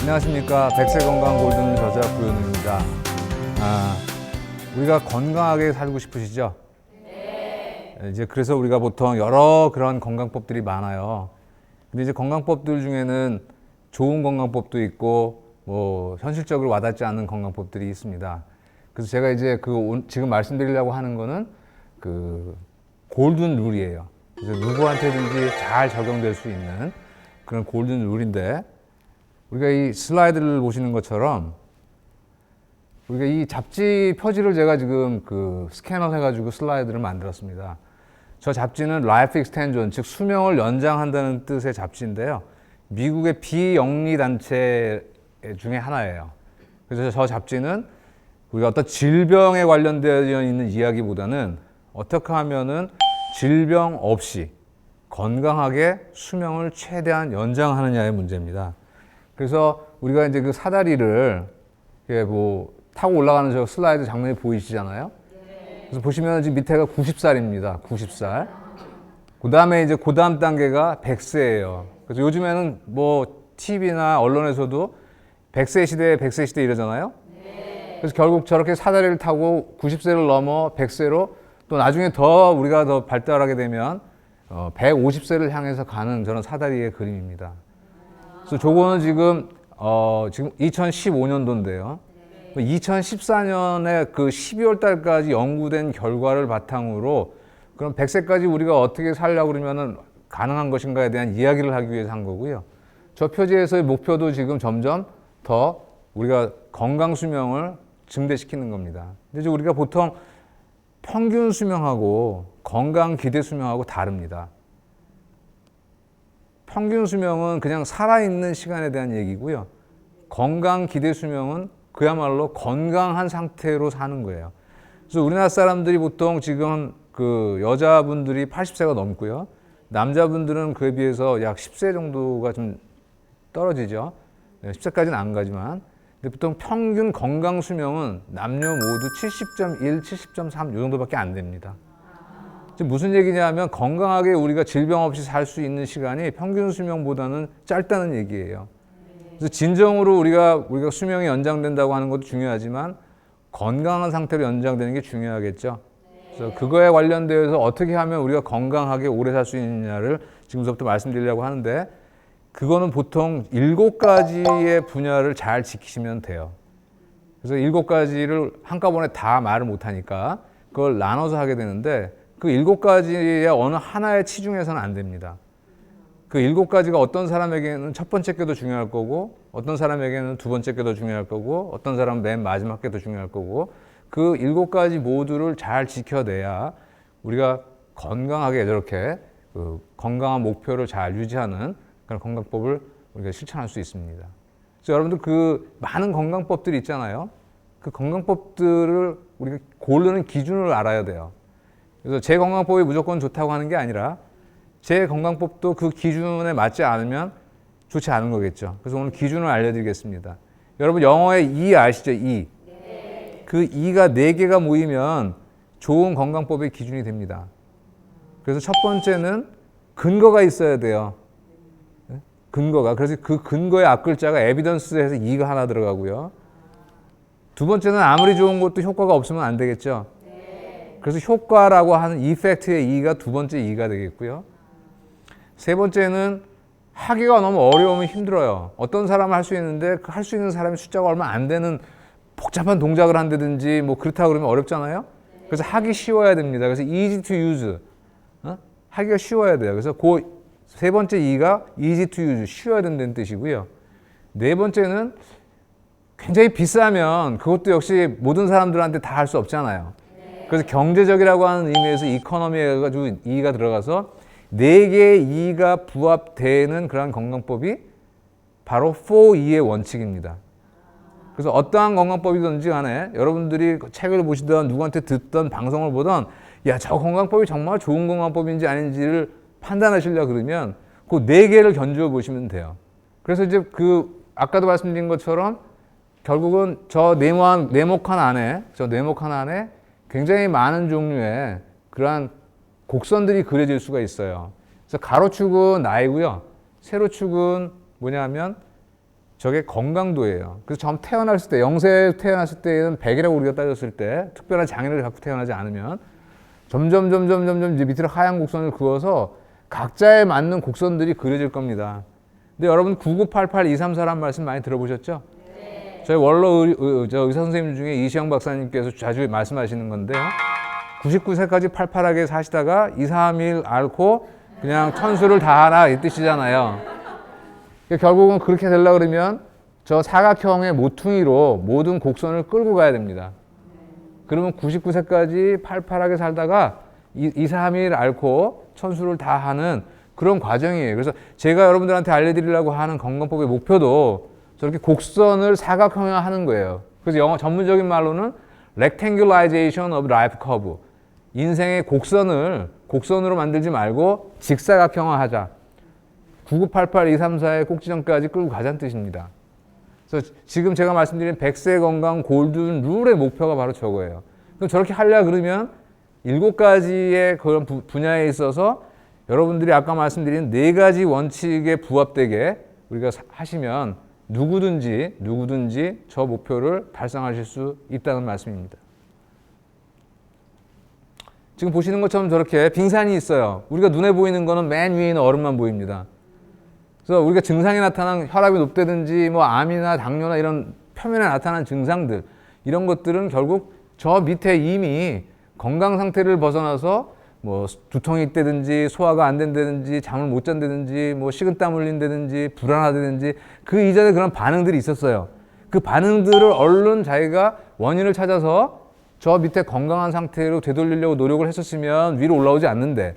안녕하십니까. 백세건강 골든 저자 구현우입니다. 우리가 건강하게 살고 싶으시죠? 네. 이제 그래서 우리가 보통 여러 그런 건강법들이 많아요. 근데 이제 건강법들 중에는 좋은 건강법도 있고 뭐 현실적으로 와닿지 않는 건강법들이 있습니다. 그래서 제가 이제 지금 말씀드리려고 하는 거는 그 골든 룰이에요. 그래서 누구한테든지 잘 적용될 수 있는 그런 골든 룰인데, 우리가 이 슬라이드를 보시는 것처럼 우리가 이 잡지 표지를 제가 지금 스캐너 해가지고 슬라이드를 만들었습니다. 저 잡지는 라이프 익스텐션, 즉 수명을 연장한다는 뜻의 잡지인데요. 미국의 비영리 단체 중에 하나예요. 그래서 저 잡지는 우리가 어떤 질병에 관련되어 있는 이야기보다는 어떻게 하면은 질병 없이 건강하게 수명을 최대한 연장하느냐의 문제입니다. 그래서 우리가 이제 그 사다리를 타고 올라가는 저 슬라이드 장면이 보이시잖아요. 그래서 보시면 지금 밑에가 90살입니다. 90살. 그 다음에 이제 그 다음 단계가 100세예요. 그래서 요즘에는 뭐 TV나 언론에서도 100세 시대, 100세 시대 이러잖아요. 그래서 결국 저렇게 사다리를 타고 90세를 넘어 100세로 또 나중에 우리가 더 발달하게 되면 150세를 향해서 가는 저런 사다리의 그림입니다. 그래서 저거는 지금 2015년도인데요. 2014년에 그 12월 달까지 연구된 결과를 바탕으로 그럼 100세까지 우리가 어떻게 살려고 그러면은 가능한 것인가에 대한 이야기를 하기 위해서 한 거고요. 저 표지에서의 목표도 지금 점점 더 우리가 건강 수명을 증대시키는 겁니다. 근데 이제 우리가 보통 평균 수명하고 건강 기대 수명하고 다릅니다. 평균 수명은 그냥 살아있는 시간에 대한 얘기고요. 건강 기대 수명은 그야말로 건강한 상태로 사는 거예요. 그래서 우리나라 사람들이 보통 지금 여자분들이 80세가 넘고요. 남자분들은 그에 비해서 약 10세 정도가 좀 떨어지죠. 10세까지는 안 가지만. 근데 보통 평균 건강 수명은 남녀 모두 70.1, 70.3 이 정도밖에 안 됩니다. 지금 무슨 얘기냐면 건강하게 우리가 질병 없이 살 수 있는 시간이 평균 수명보다는 짧다는 얘기예요. 그래서 진정으로 우리가 수명이 연장된다고 하는 것도 중요하지만 건강한 상태로 연장되는 게 중요하겠죠. 그래서 그거에 관련되어서 어떻게 하면 우리가 건강하게 오래 살 수 있느냐를 지금부터 말씀드리려고 하는데, 그거는 보통 7가지의 분야를 잘 지키시면 돼요. 그래서 7가지를 한꺼번에 다 말을 못하니까 그걸 나눠서 하게 되는데, 그 7가지의 어느 하나에 치중해서는 안 됩니다. 그 7가지가 어떤 사람에게는 첫 번째 게 더 중요할 거고, 어떤 사람에게는 두 번째 게 더 중요할 거고, 어떤 사람은 맨 마지막 게 더 중요할 거고, 그 7가지 모두를 잘 지켜내야 우리가 건강하게 이렇게 건강한 목표를 잘 유지하는 그런 건강법을 우리가 실천할 수 있습니다. 그래서 여러분들 많은 건강법들이 있잖아요. 그 건강법들을 우리가 고르는 기준을 알아야 돼요. 그래서 제 건강법이 무조건 좋다고 하는 게 아니라 제 건강법도 그 기준에 맞지 않으면 좋지 않은 거겠죠. 그래서 오늘 기준을 알려드리겠습니다. 여러분 영어의 E 아시죠? E. 네. 그 E가 4개가 모이면 좋은 건강법의 기준이 됩니다. 그래서 첫 번째는 근거가 있어야 돼요. 근거가. 그래서 그 근거의 앞글자가 에비던스에서 E가 하나 들어가고요. 두 번째는 아무리 좋은 것도 효과가 없으면 안 되겠죠. 그래서 효과라고 하는 이펙트의 E가 두 번째 E가 되겠고요. 세 번째는 하기가 너무 어려우면 힘들어요. 어떤 사람은 할 수 있는데 할 수 있는 사람이 숫자가 얼마 안 되는 복잡한 동작을 한다든지 뭐 그렇다 그러면 어렵잖아요. 그래서 하기 쉬워야 됩니다. 그래서 easy to use. 하기가 쉬워야 돼요. 그래서 세 번째 E가 easy to use, 쉬워야 된다는 뜻이고요. 네 번째는 굉장히 비싸면 그것도 역시 모든 사람들한테 다 할 수 없잖아요. 그래서 경제적이라고 하는 의미에서 이코노미에 가지고 E가 들어가서 4개의 E가 부합되는 그런 건강법이 바로 4E의 원칙입니다. 그래서 어떠한 건강법이든지 간에 여러분들이 책을 보시던 누구한테 듣던 방송을 보던 저 건강법이 정말 좋은 건강법인지 아닌지를 판단하시려고 그러면 그 4개를 견주어 보시면 돼요. 그래서 이제 아까도 말씀드린 것처럼 결국은 저 네모칸 안에 굉장히 많은 종류의 그러한 곡선들이 그려질 수가 있어요. 그래서 가로축은 나이고요. 세로축은 뭐냐면 저게 건강도예요. 그래서 처음 태어났을 때, 영세 태어났을 때는 100이라고 우리가 따졌을 때 특별한 장애를 갖고 태어나지 않으면 점점 이제 밑으로 하얀 곡선을 그어서 각자에 맞는 곡선들이 그려질 겁니다. 근데 여러분 9988234란 말씀 많이 들어보셨죠? 네. 저희 원로 의사 선생님 중에 이시영 박사님께서 자주 말씀하시는 건데요. 99세까지 팔팔하게 사시다가 2, 3일 앓고 그냥 천수를 다하라 이 뜻이잖아요. 결국은 그렇게 되려고 그러면 저 사각형의 모퉁이로 모든 곡선을 끌고 가야 됩니다. 그러면 99세까지 팔팔하게 살다가 2, 3일 앓고 천수를 다하는 그런 과정이에요. 그래서 제가 여러분들한테 알려드리려고 하는 건강법의 목표도 저렇게 곡선을 사각형화하는 거예요. 그래서 영어 전문적인 말로는 rectangularization of life curve. 인생의 곡선으로 만들지 말고 직사각형화하자. 9988234의 꼭지점까지 끌고 가자는 뜻입니다. 그래서 지금 제가 말씀드린 100세 건강 골든 룰의 목표가 바로 저거예요. 그럼 저렇게 하려 그러면 7가지의 그런 분야에 있어서 여러분들이 아까 말씀드린 4가지 원칙에 부합되게 우리가 하시면 누구든지 저 목표를 달성하실 수 있다는 말씀입니다. 지금 보시는 것처럼 저렇게 빙산이 있어요. 우리가 눈에 보이는 거는 맨 위에 있는 얼음만 보입니다. 그래서 우리가 증상이 나타난 혈압이 높다든지 뭐 암이나 당뇨나 이런 표면에 나타난 증상들 이런 것들은 결국 저 밑에 이미 건강 상태를 벗어나서 뭐 두통이 있다든지 소화가 안 된다든지 잠을 못 잔다든지 뭐 식은땀 흘린다든지 불안하다든지 그 이전에 그런 반응들이 있었어요. 그 반응들을 얼른 자기가 원인을 찾아서 저 밑에 건강한 상태로 되돌리려고 노력을 했었으면 위로 올라오지 않는데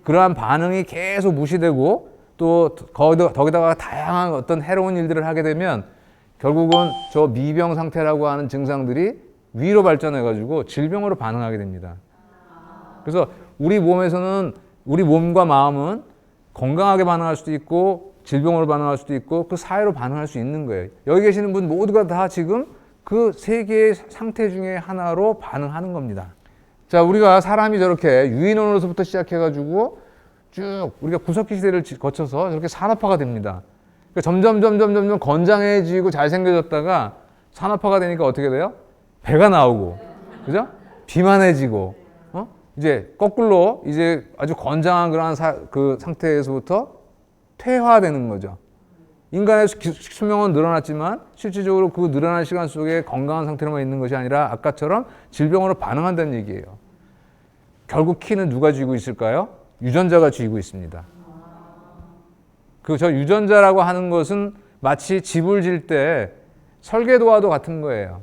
그러한 반응이 계속 무시되고 또 거기다가 다양한 어떤 해로운 일들을 하게 되면 결국은 저 미병 상태라고 하는 증상들이 위로 발전해가지고 질병으로 반응하게 됩니다. 그래서 우리 몸에서는 우리 몸과 마음은 건강하게 반응할 수도 있고 질병으로 반응할 수도 있고 그 사이로 반응할 수 있는 거예요. 여기 계시는 분 모두가 다 지금 그 세 개의 상태 중에 하나로 반응하는 겁니다. 자, 우리가 사람이 저렇게 유인원으로서부터 시작해가지고 쭉 우리가 구석기 시대를 거쳐서 저렇게 산업화가 됩니다. 그러니까 점점 건장해지고 잘생겨졌다가 산업화가 되니까 어떻게 돼요? 배가 나오고, 그죠? 비만해지고, 이제 거꾸로 이제 아주 건장한 그런 그 상태에서부터 퇴화되는 거죠. 인간의 수명은 늘어났지만 실질적으로 그 늘어난 시간 속에 건강한 상태로만 있는 것이 아니라 아까처럼 질병으로 반응한다는 얘기예요. 결국 키는 누가 쥐고 있을까요? 유전자가 쥐고 있습니다. 그 저 유전자라고 하는 것은 마치 집을 질 때 설계도와도 같은 거예요.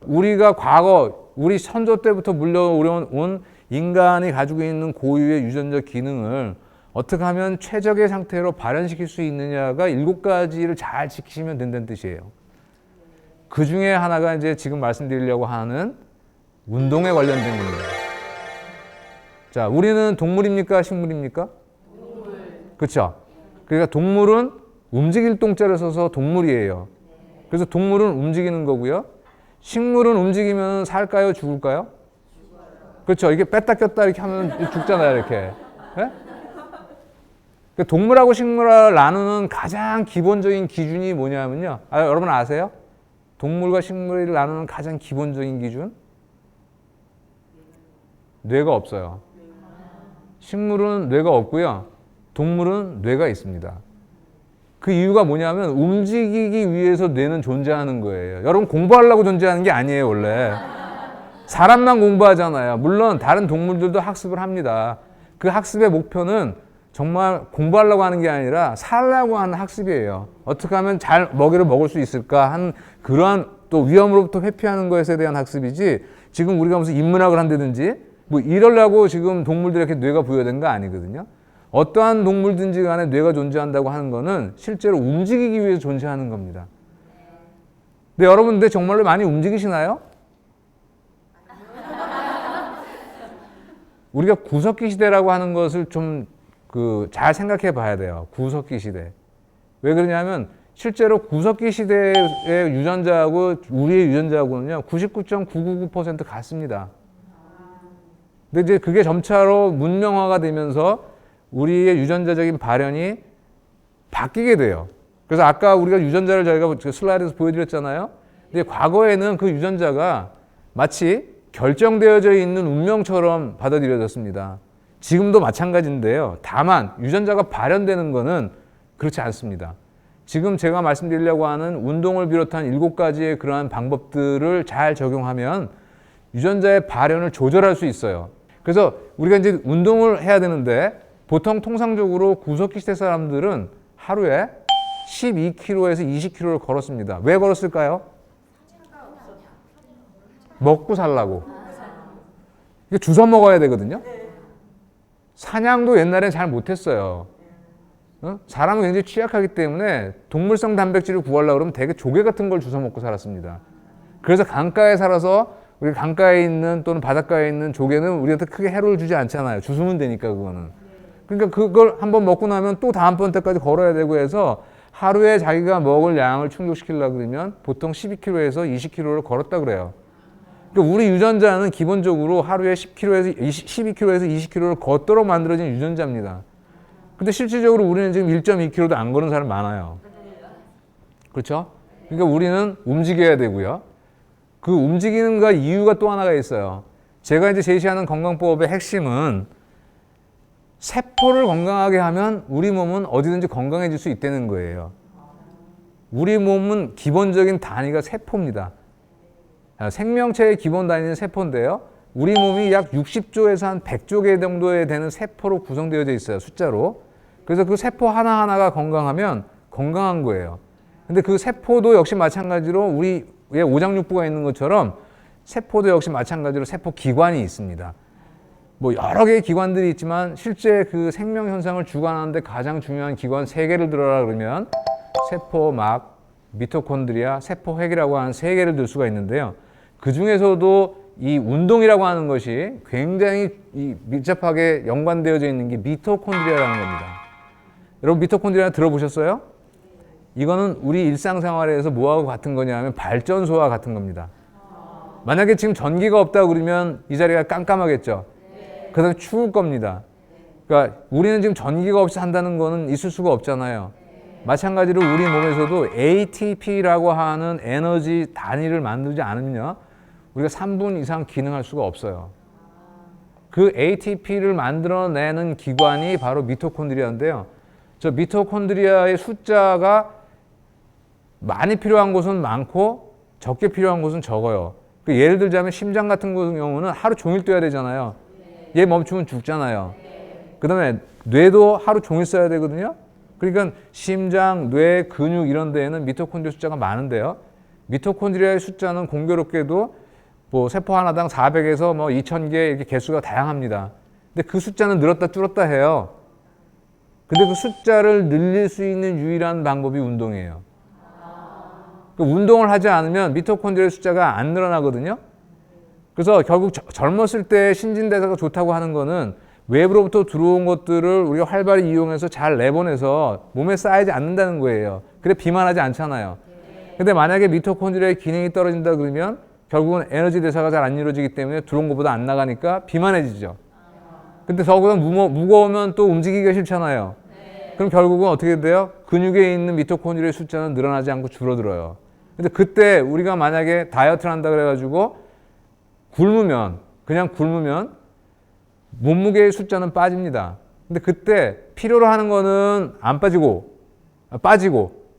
우리가 과거 우리 선조 때부터 물려온 인간이 가지고 있는 고유의 유전자 기능을 어떻게 하면 최적의 상태로 발현시킬 수 있느냐가 7가지를 잘 지키시면 된다는 뜻이에요. 그 중에 하나가 이제 지금 말씀드리려고 하는 운동에 관련된 겁니다. 자, 우리는 동물입니까? 식물입니까? 동물. 그렇죠? 그러니까 동물은 움직일 동자를 써서 동물이에요. 그래서 동물은 움직이는 거고요. 식물은 움직이면 살까요? 죽을까요? 그렇죠. 이게 뺐다 꼈다 이렇게 하면 죽잖아요. 이렇게. 네? 동물하고 식물을 나누는 가장 기본적인 기준이 뭐냐면요. 여러분 아세요? 동물과 식물을 나누는 가장 기본적인 기준? 뇌가 없어요. 식물은 뇌가 없고요. 동물은 뇌가 있습니다. 그 이유가 뭐냐면 움직이기 위해서 뇌는 존재하는 거예요. 여러분 공부하려고 존재하는 게 아니에요, 원래. 사람만 공부하잖아요. 물론 다른 동물들도 학습을 합니다. 그 학습의 목표는 정말 공부하려고 하는 게 아니라 살려고 하는 학습이에요. 어떻게 하면 잘 먹이를 먹을 수 있을까 하는 그러한 또 위험으로부터 회피하는 것에 대한 학습이지 지금 우리가 무슨 인문학을 한다든지 뭐 이러려고 지금 동물들에게 뇌가 부여된 거 아니거든요. 어떠한 동물든지 간에 뇌가 존재한다고 하는 거는 실제로 움직이기 위해서 존재하는 겁니다. 근데 여러분들 정말로 많이 움직이시나요? 우리가 구석기 시대라고 하는 것을 좀 잘 생각해 봐야 돼요. 구석기 시대. 왜 그러냐면 실제로 구석기 시대의 유전자하고 우리의 유전자하고는요 99.999% 같습니다. 근데 이제 그게 점차로 문명화가 되면서 우리의 유전자적인 발현이 바뀌게 돼요. 그래서 아까 우리가 유전자를 저희가 슬라이드에서 보여드렸잖아요. 근데 과거에는 그 유전자가 마치 결정되어져 있는 운명처럼 받아들여졌습니다. 지금도 마찬가지인데요. 다만 유전자가 발현되는 것은 그렇지 않습니다. 지금 제가 말씀드리려고 하는 운동을 비롯한 7가지의 그러한 방법들을 잘 적용하면 유전자의 발현을 조절할 수 있어요. 그래서 우리가 이제 운동을 해야 되는데 보통 통상적으로 구석기 시대 사람들은 하루에 12km에서 20km를 걸었습니다. 왜 걸었을까요? 먹고 살라고. 이게 주워 먹어야 되거든요. 사냥도 옛날엔 잘 못했어요. 사람은 굉장히 취약하기 때문에 동물성 단백질을 구하려고 그러면 되게 조개 같은 걸 주워 먹고 살았습니다. 그래서 강가에 살아서 우리 강가에 있는 또는 바닷가에 있는 조개는 우리한테 크게 해로를 주지 않잖아요. 주우면 되니까 그거는. 그러니까 그걸 한번 먹고 나면 또 다음번 때까지 걸어야 되고 해서 하루에 자기가 먹을 양을 충족시키려고 그러면 보통 12km에서 20km를 걸었다 그래요. 그러니까 우리 유전자는 기본적으로 하루에 12km에서 20km를 걷도록 만들어진 유전자입니다. 근데 실질적으로 우리는 지금 1.2km도 안 걸은 사람 많아요. 그렇죠? 그러니까 우리는 움직여야 되고요. 그 움직이는 거 이유가 또 하나가 있어요. 제가 이제 제시하는 건강법의 핵심은 세포를 건강하게 하면 우리 몸은 어디든지 건강해질 수 있다는 거예요. 우리 몸은 기본적인 단위가 세포입니다. 생명체의 기본 단위는 세포인데요. 우리 몸이 약 60조에서 한 100조 개 정도에 되는 세포로 구성되어져 있어요. 숫자로. 그래서 그 세포 하나하나가 건강하면 건강한 거예요. 근데 그 세포도 역시 마찬가지로 우리의 오장육부가 있는 것처럼 세포도 역시 마찬가지로 세포 기관이 있습니다. 뭐 여러 개의 기관들이 있지만 실제 그 생명 현상을 주관하는데 가장 중요한 기관 3개를 들어라 그러면 세포막, 미토콘드리아, 세포핵이라고 하는 3개를 들 수가 있는데요. 그 중에서도 이 운동이라고 하는 것이 굉장히 밀접하게 연관되어져 있는 게 미토콘드리아라는 겁니다. 여러분 미토콘드리아 들어보셨어요? 이거는 우리 일상생활에서 뭐하고 같은 거냐 면 발전소와 같은 겁니다. 만약에 지금 전기가 없다 그러면 이 자리가 깜깜하겠죠. 그 다음에 추울 겁니다. 그러니까 우리는 지금 전기가 없이 산다는 거는 있을 수가 없잖아요. 마찬가지로 우리 몸에서도 ATP라고 하는 에너지 단위를 만들지 않으면 우리가 3분 이상 기능할 수가 없어요. 그 ATP를 만들어내는 기관이 바로 미토콘드리아인데요. 저 미토콘드리아의 숫자가 많이 필요한 곳은 많고 적게 필요한 곳은 적어요. 예를 들자면 심장 같은 경우는 하루 종일 뛰어야 되잖아요. 얘 멈추면 죽잖아요. 그 다음에 뇌도 하루 종일 써야 되거든요. 그러니까 심장, 뇌, 근육 이런 데에는 미토콘드리아 숫자가 많은데요. 미토콘드리아의 숫자는 공교롭게도 뭐 세포 하나당 400에서 뭐 2000개 이렇게 개수가 다양합니다. 근데 그 숫자는 늘었다 줄었다 해요. 근데 그 숫자를 늘릴 수 있는 유일한 방법이 운동이에요. 운동을 하지 않으면 미토콘드리아 숫자가 안 늘어나거든요. 그래서 결국 젊었을 때 신진대사가 좋다고 하는 거는 외부로부터 들어온 것들을 우리가 활발히 이용해서 잘 내보내서 몸에 쌓이지 않는다는 거예요. 그래 비만하지 않잖아요. 근데 만약에 미토콘드리아의 기능이 떨어진다 그러면 결국은 에너지 대사가 잘 안 이루어지기 때문에 들어온 것보다 안 나가니까 비만해지죠. 근데 더구나 무거우면 또 움직이기가 싫잖아요. 그럼 결국은 어떻게 돼요? 근육에 있는 미토콘드리아의 숫자는 늘어나지 않고 줄어들어요. 근데 그때 우리가 만약에 다이어트를 한다 그래가지고 그냥 굶으면 몸무게의 숫자는 빠집니다. 근데 그때 필요로 하는 거는 안 빠지고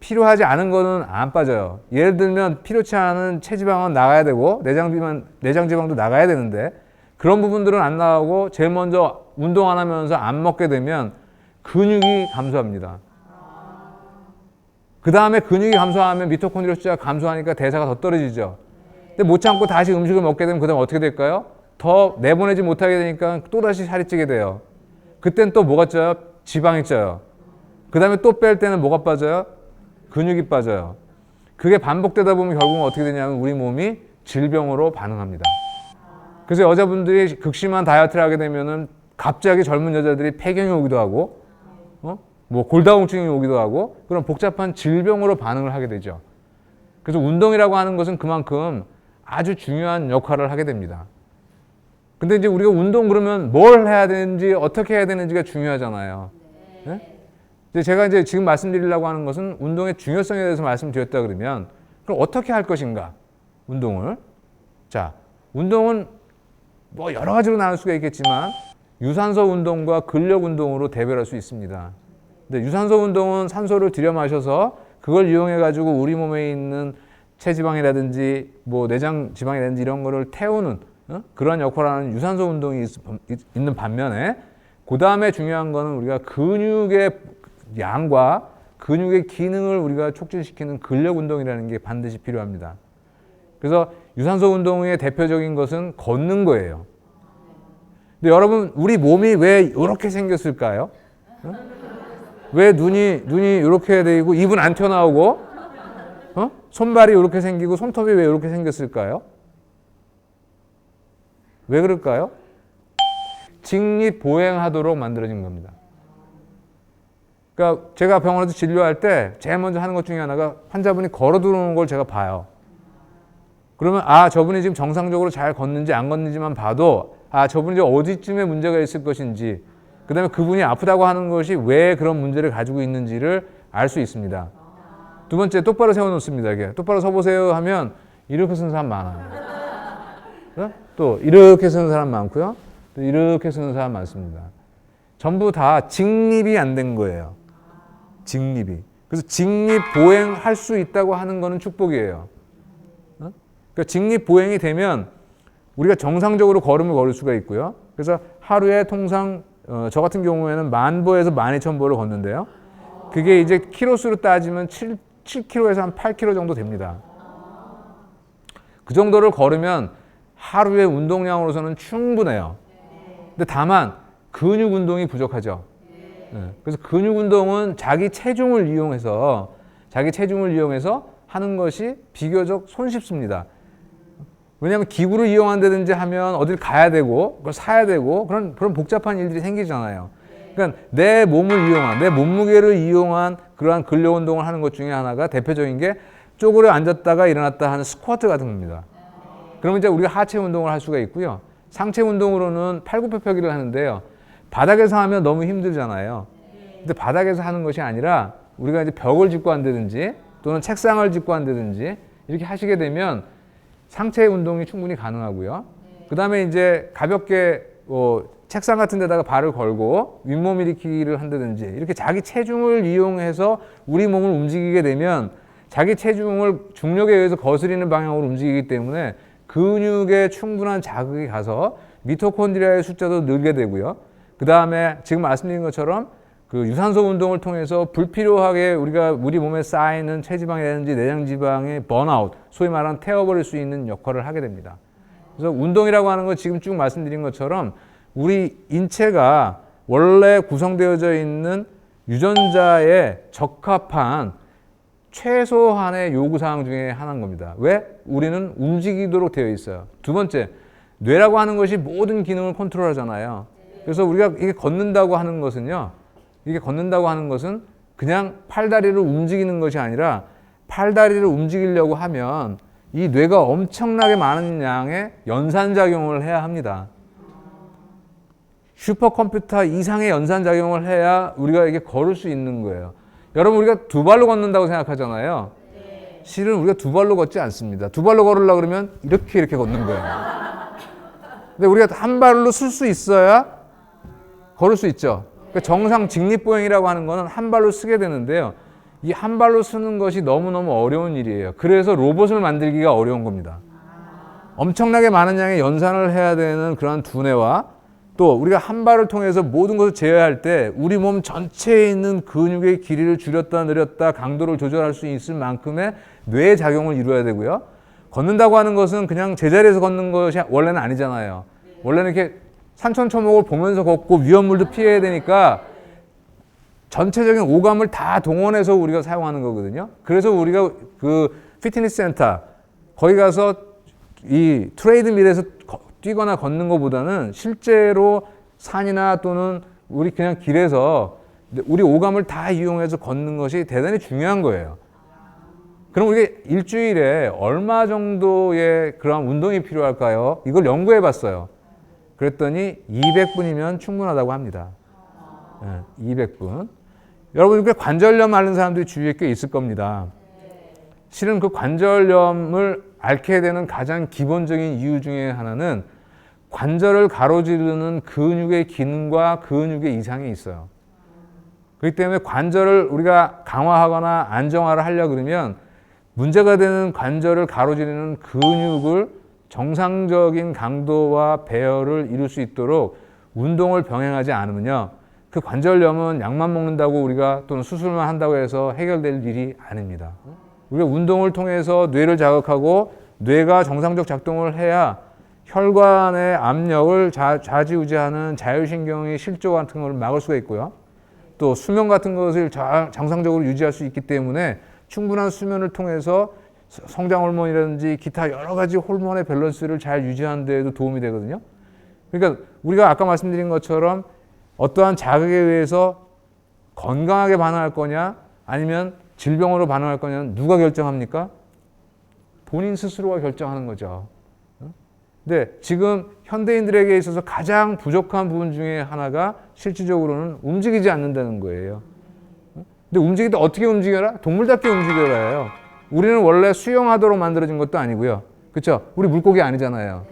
필요하지 않은 거는 안 빠져요. 예를 들면 필요치 않은 체지방은 나가야 되고 내장지방도 나가야 되는데 그런 부분들은 안 나가고 제일 먼저 운동 안 하면서 안 먹게 되면 근육이 감소합니다. 그 다음에 근육이 감소하면 미토콘드리아 숫자가 감소하니까 대사가 더 떨어지죠. 근데 못 참고 다시 음식을 먹게 되면 그 다음 어떻게 될까요? 더 내보내지 못하게 되니까 또다시 살이 찌게 돼요. 그땐 또 뭐가 쪄요? 지방이 쪄요. 그 다음에 또 뺄 때는 뭐가 빠져요? 근육이 빠져요. 그게 반복되다 보면 결국은 어떻게 되냐면 우리 몸이 질병으로 반응합니다. 그래서 여자분들이 극심한 다이어트를 하게 되면은 갑자기 젊은 여자들이 폐경이 오기도 하고, 뭐 골다공증이 오기도 하고 그런 복잡한 질병으로 반응을 하게 되죠. 그래서 운동이라고 하는 것은 그만큼 아주 중요한 역할을 하게 됩니다. 근데 이제 우리가 운동 그러면 뭘 해야 되는지 어떻게 해야 되는지가 중요하잖아요. 네? 근데 제가 이제 지금 말씀드리려고 하는 것은 운동의 중요성에 대해서 말씀드렸다 그러면 그럼 어떻게 할 것인가? 운동을. 자, 운동은 뭐 여러 가지로 나눌 수가 있겠지만 유산소 운동과 근력 운동으로 대별할 수 있습니다. 근데 유산소 운동은 산소를 들여 마셔서 그걸 이용해 가지고 우리 몸에 있는 체지방이라든지 뭐 내장 지방이라든지 이런 거를 태우는 그런 역할을 하는 유산소 운동이 있는 반면에 그 다음에 중요한 거는 우리가 근육의 양과 근육의 기능을 우리가 촉진시키는 근력 운동이라는 게 반드시 필요합니다. 그래서 유산소 운동의 대표적인 것은 걷는 거예요. 근데 여러분, 우리 몸이 왜 이렇게 생겼을까요? 왜 눈이 이렇게 되고 입은 안 튀어나오고 손발이 이렇게 생기고 손톱이 왜 이렇게 생겼을까요? 왜 그럴까요? 직립보행하도록 만들어진 겁니다. 그러니까 제가 병원에서 진료할 때 제일 먼저 하는 것 중에 하나가 환자분이 걸어 들어오는 걸 제가 봐요. 그러면 저분이 지금 정상적으로 잘 걷는지 안 걷는지만 봐도 저분이 어디쯤에 문제가 있을 것인지, 그 다음에 그분이 아프다고 하는 것이 왜 그런 문제를 가지고 있는지를 알 수 있습니다. 두 번째, 똑바로 세워놓습니다. 이게 똑바로 서보세요 하면 이렇게 쓰는 사람 많아요. 또 이렇게 쓰는 사람 많고요. 또 이렇게 쓰는 사람 많습니다. 전부 다 직립이 안 된 거예요. 직립이. 그래서 직립보행할 수 있다고 하는 거는 축복이에요. 그러니까 직립보행이 되면 우리가 정상적으로 걸음을 걸을 수가 있고요. 그래서 하루에 통상 저 같은 경우에는 10,000보에서 12,000보를 걷는데요. 그게 이제 키로수로 따지면 7km에서 한 8km 정도 됩니다. 그 정도를 걸으면 하루의 운동량으로서는 충분해요. 근데 다만 근육 운동이 부족하죠. 그래서 근육 운동은 자기 체중을 이용해서 하는 것이 비교적 손쉽습니다. 왜냐하면 기구를 이용한다든지 하면 어딜 가야 되고 그걸 사야 되고 그런 복잡한 일들이 생기잖아요. 그러니까 내 몸을 이용한, 내 몸무게를 이용한 그러한 근력 운동을 하는 것 중에 하나가 대표적인 게 쪼그려 앉았다가 일어났다 하는 스쿼트 같은 겁니다. 그러면 이제 우리가 하체 운동을 할 수가 있고요. 상체 운동으로는 팔굽혀펴기를 하는데요. 바닥에서 하면 너무 힘들잖아요. 근데 바닥에서 하는 것이 아니라 우리가 이제 벽을 짚고 한다든지 또는 책상을 짚고 한다든지 이렇게 하시게 되면 상체 운동이 충분히 가능하고요. 그 다음에 이제 가볍게 책상 같은 데다가 발을 걸고 윗몸 일으키기를 한다든지 이렇게 자기 체중을 이용해서 우리 몸을 움직이게 되면 자기 체중을 중력에 의해서 거스리는 방향으로 움직이기 때문에 근육에 충분한 자극이 가서 미토콘드리아의 숫자도 늘게 되고요. 그 다음에 지금 말씀드린 것처럼 그 유산소 운동을 통해서 불필요하게 우리 몸에 쌓이는 체지방이라든지 내장지방의 번아웃, 소위 말하는 태워버릴 수 있는 역할을 하게 됩니다. 그래서 운동이라고 하는 건 지금 쭉 말씀드린 것처럼 우리 인체가 원래 구성되어져 있는 유전자에 적합한 최소한의 요구사항 중에 하나인 겁니다. 왜? 우리는 움직이도록 되어 있어요. 두 번째, 뇌라고 하는 것이 모든 기능을 컨트롤하잖아요. 그래서 우리가 이게 걷는다고 하는 것은요, 그냥 팔다리를 움직이는 것이 아니라 팔다리를 움직이려고 하면 이 뇌가 엄청나게 많은 양의 연산작용을 해야 합니다. 슈퍼컴퓨터 이상의 연산작용을 해야 우리가 이게 걸을 수 있는 거예요. 여러분, 우리가 두 발로 걷는다고 생각하잖아요. 실은 우리가 두 발로 걷지 않습니다. 두 발로 걸으려고 그러면 이렇게 걷는 거예요. 근데 우리가 한 발로 쓸 수 있어야 걸을 수 있죠. 그러니까 정상 직립보행이라고 하는 거는 한 발로 쓰게 되는데요. 이 한 발로 쓰는 것이 너무너무 어려운 일이에요. 그래서 로봇을 만들기가 어려운 겁니다. 엄청나게 많은 양의 연산을 해야 되는 그런 두뇌와 또 우리가 한 발을 통해서 모든 것을 제어할 때 우리 몸 전체에 있는 근육의 길이를 줄였다 늘렸다 강도를 조절할 수 있을 만큼의 뇌의 작용을 이루어야 되고요. 걷는다고 하는 것은 그냥 제자리에서 걷는 것이 원래는 아니잖아요. 원래는 이렇게 산천초목을 보면서 걷고 위험물도 피해야 되니까 전체적인 오감을 다 동원해서 우리가 사용하는 거거든요. 그래서 우리가 그 피트니스 센터 거기 가서 이 트레이드밀에서 뛰거나 걷는 것보다는 실제로 산이나 또는 우리 그냥 길에서 우리 오감을 다 이용해서 걷는 것이 대단히 중요한 거예요. 그럼 우리가 일주일에 얼마 정도의 그런 운동이 필요할까요? 이걸 연구해 봤어요. 그랬더니 200분이면 충분하다고 합니다. 200분. 여러분 그 관절염 앓는 사람들이 주위에 꽤 있을 겁니다. 실은 그 관절염을 앓게 되는 가장 기본적인 이유 중에 하나는 관절을 가로지르는 근육의 기능과 근육의 이상이 있어요. 그렇기 때문에 관절을 우리가 강화하거나 안정화를 하려고 그러면 문제가 되는 관절을 가로지르는 근육을 정상적인 강도와 배열을 이룰 수 있도록 운동을 병행하지 않으면요, 그 관절염은 약만 먹는다고 우리가 또는 수술만 한다고 해서 해결될 일이 아닙니다. 우리가 운동을 통해서 뇌를 자극하고 뇌가 정상적 작동을 해야 혈관의 압력을 좌지우지하는 자율신경의 실조 같은 걸 막을 수가 있고요. 또 수면 같은 것을 정상적으로 유지할 수 있기 때문에 충분한 수면을 통해서 성장 호르몬이라든지 기타 여러 가지 호르몬의 밸런스를 잘 유지하는 데에도 도움이 되거든요. 그러니까 우리가 아까 말씀드린 것처럼 어떠한 자극에 의해서 건강하게 반응할 거냐 아니면 질병으로 반응할 거냐는 누가 결정합니까? 본인 스스로가 결정하는 거죠. 근데 지금 현대인들에게 있어서 가장 부족한 부분 중에 하나가 실질적으로는 움직이지 않는다는 거예요. 근데 움직일 때 어떻게 움직여라? 동물답게 움직여라예요. 우리는 원래 수영하도록 만들어진 것도 아니고요. 그렇죠? 우리 물고기 아니잖아요.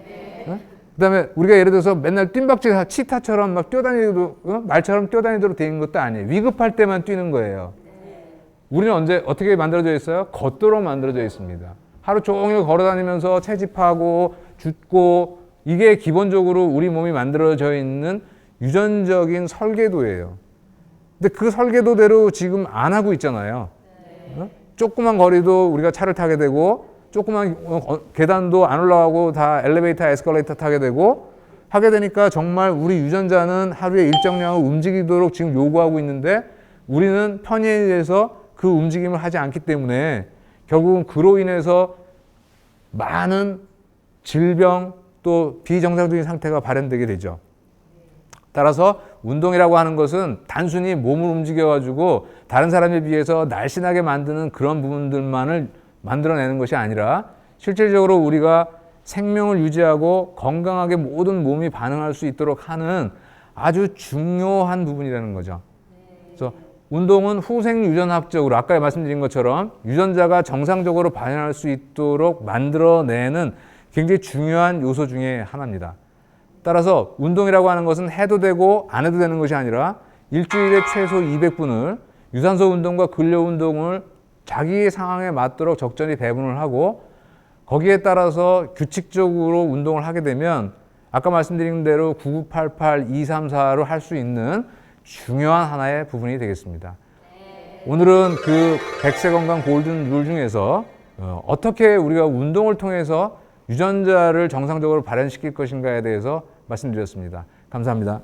그다음에 우리가 예를 들어서 맨날 뜀박질 치타처럼 막 뛰어다니도 말처럼 뛰어다니도록 되어 있는 것도 아니에요. 위급할 때만 뛰는 거예요. 우리는 언제 어떻게 만들어져 있어요? 걷도록 만들어져 있습니다. 하루 종일 걸어다니면서 채집하고 줍고 이게 기본적으로 우리 몸이 만들어져 있는 유전적인 설계도예요. 근데 그 설계도대로 지금 안 하고 있잖아요. 조그만 거리도 우리가 차를 타게 되고 조그만 계단도 안 올라가고 다 엘리베이터, 에스컬레이터 타게 되고 하게 되니까 정말 우리 유전자는 하루에 일정량을 움직이도록 지금 요구하고 있는데 우리는 편의에 의해서 그 움직임을 하지 않기 때문에 결국은 그로 인해서 많은 질병 또 비정상적인 상태가 발현되게 되죠. 따라서 운동이라고 하는 것은 단순히 몸을 움직여가지고 다른 사람에 비해서 날씬하게 만드는 그런 부분들만을 만들어내는 것이 아니라 실질적으로 우리가 생명을 유지하고 건강하게 모든 몸이 반응할 수 있도록 하는 아주 중요한 부분이라는 거죠. 그래서 운동은 후생유전학적으로 아까 말씀드린 것처럼 유전자가 정상적으로 발현할 수 있도록 만들어내는 굉장히 중요한 요소 중에 하나입니다. 따라서 운동이라고 하는 것은 해도 되고 안 해도 되는 것이 아니라 일주일에 최소 200분을 유산소 운동과 근력 운동을 자기의 상황에 맞도록 적절히 배분을 하고 거기에 따라서 규칙적으로 운동을 하게 되면 아까 말씀드린 대로 9988, 234로 할 수 있는 중요한 하나의 부분이 되겠습니다. 오늘은 그 100세 건강 골든 룰 중에서 어떻게 우리가 운동을 통해서 유전자를 정상적으로 발현시킬 것인가에 대해서 말씀드렸습니다. 감사합니다.